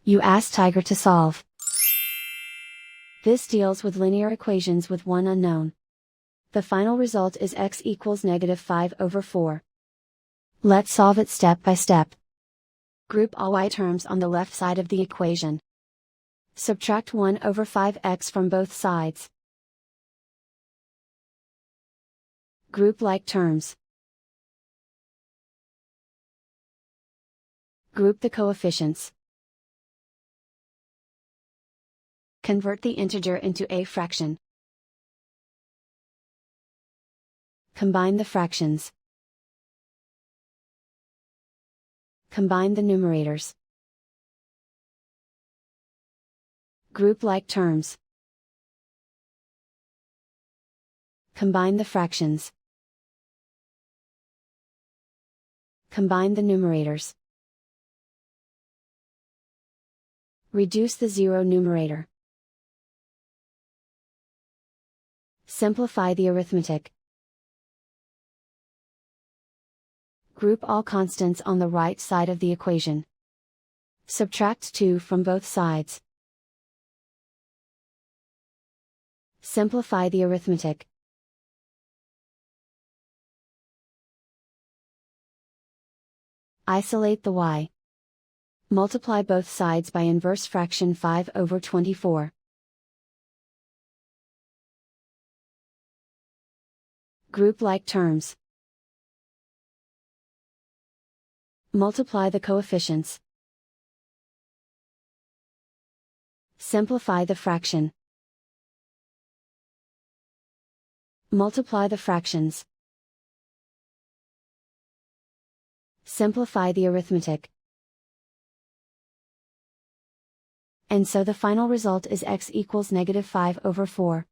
You ask Tiger to solve. This deals with linear equations with one unknown. The final result is x equals -5/4. Let's solve it step by step. Group all y terms on the left side of the equation. Subtract 1/5x from both sides. Group like terms. Group the coefficients. Convert the integer into a fraction. Combine the fractions. Combine the numerators. Group like terms. Combine the fractions. Combine the numerators. Reduce the zero numerator. Simplify the arithmetic. Group all constants on the right side of the equation. Subtract 2 from both sides. Simplify the arithmetic. Isolate the y. Multiply both sides by inverse fraction 5/24. Group like terms. Multiply the coefficients. Simplify the fraction. Multiply the fractions. Simplify the arithmetic. And so the final result is x equals -5/4.